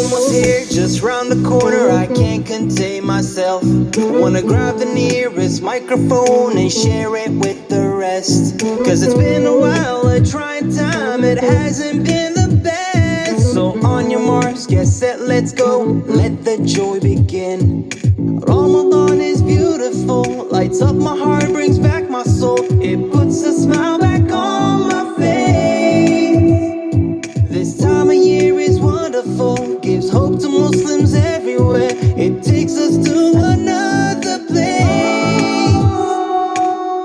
almost here, just round the corner, I can't contain myself. Wanna grab the nearest microphone and share it with the rest. Cause it's been a while, a trying time, it hasn't been the best. So on your marks, get set, let's go, let the joy begin. Ramadan is beautiful, lights up my heart, brings back my soul. It puts a smile back on my face. This time of year is wonderful, gives hope to Muslims everywhere. It takes us to another place.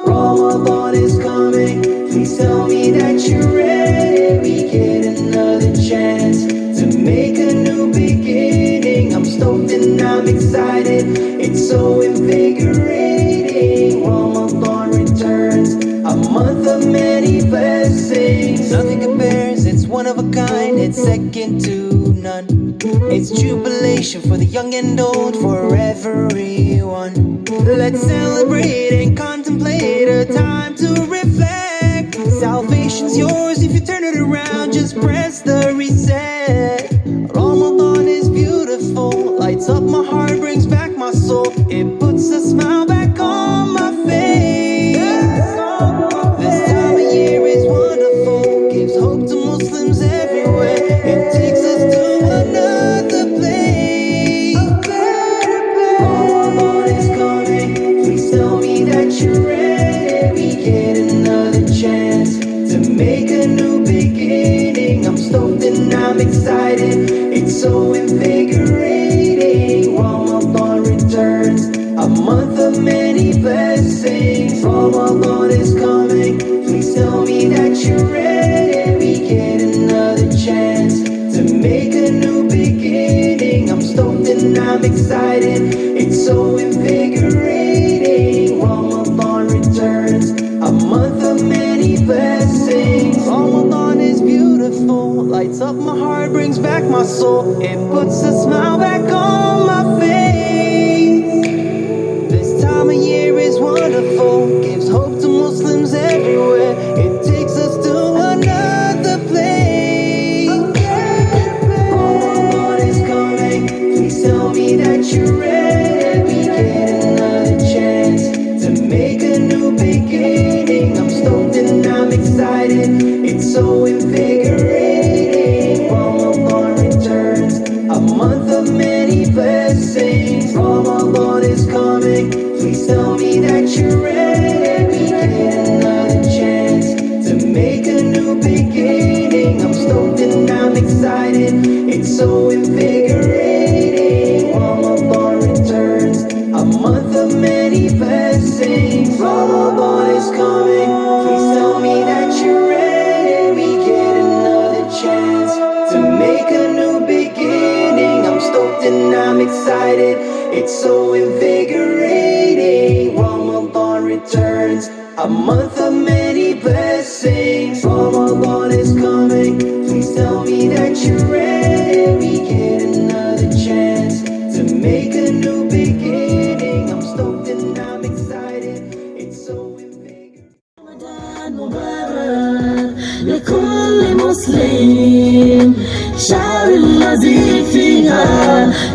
Ramadan is coming, please tell me that you're ready. We get another chance to make a new beginning. I'm stoked and I'm excited, it's so invigorating. Ramadan returns, a month of many blessings. Nothing compares, it's one of a kind, it's second to none. It's jubilation for the young and old, for everyone. Let's celebrate and contemplate, a time to reflect. Salvation's yours if you turn it around, just press the reset. Ramadan is beautiful, lights up my heart, brings back my soul. It puts a smile back on my face. This time of year is wonderful, gives hope to Muslims everywhere. It takes us to another place. Ramadan is coming, please tell me that you're ready. We get another chance to make a new beginning. I'm stoked and I'm excited, it's so invigorating. Ramadan returns, a month of many blessings. Ramadan is coming, please tell me that you're ready. We get another chance to make a new beginning. I'm stoked and I'm excited, it's so invigorating. Ramadan returns, a month of many blessings. Ramadan is beautiful, lights up my heart, brings back my soul. It puts a smile back on my face. This time of year is wonderful, gives hope to Muslims everywhere. It takes us to another place. Ramadan is coming, please tell me that you're ready. We get another chance to make a new beginning. I'm stoked and I'm excited, it's so invigorating. Ramadan returns, a month of many blessings. Ramadan is coming, please tell me that you're ready. We get another chance to make a new beginning. I'm stoked and I'm excited, it's so invigorating. Ramadan returns, a month of many blessings. Ramadan is coming, please tell me that you're ready. We get another chance to make a new beginning. I'm stoked and I'm excited, it's so invigorating. Ramadan returns, a month of many blessings. Ramadan is coming, please tell me that you're ready. We get another chance to make a new beginning. I'm stoked and I'm excited, it's so invigorating. رمضان مبارك لكل مسلم، شهر الذي فيها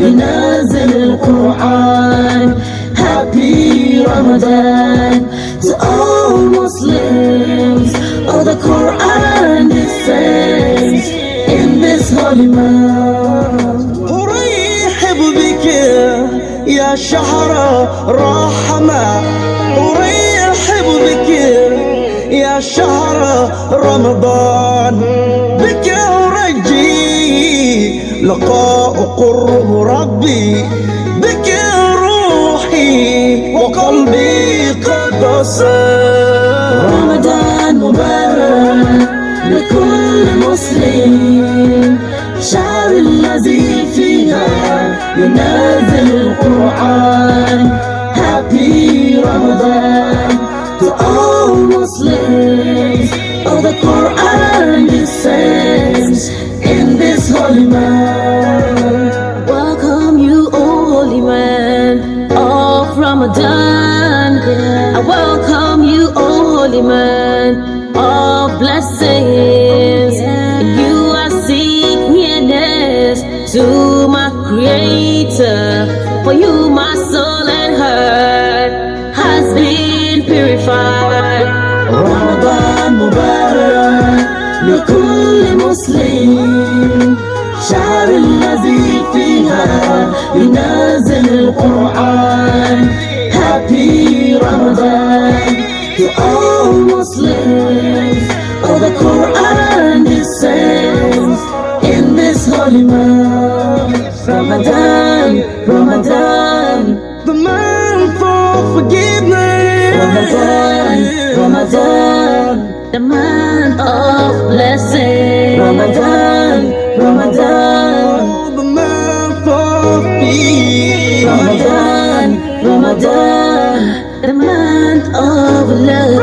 ينزل القرآن. Happy Ramadan to all Muslims. Oh, the Quran descends in this holy month. أرحب بك يا شهر رحمة، أرحب بك يا شهر رمضان. بك أرجي لقاء قرب ربي، بك روحي وقلبي قد صار. رمضان مبارك لكل مسلم، شهر الذي فيها ينزل القرآن. Happy Ramadan to all Muslims. Oh, the Quran descends in this holy month. Welcome you, O holy man of Ramadan. I welcome you, O holy man of blessings. You are seek nearness to ينزل القرآن. Happy Ramadan to all Muslims. Oh, the Quran descends in this holy month. Ramadan, Ramadan, the month of forgiveness. Ramadan, Ramadan, the month of blessing. Ramadan, Ramadan, the month of peace. Ramadan, Ramadan, the month of love.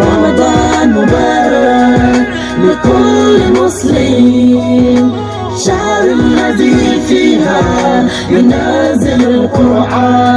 Ramadan Mubarak لكل مسلم. شهر الذي فيها ينزل القرآن.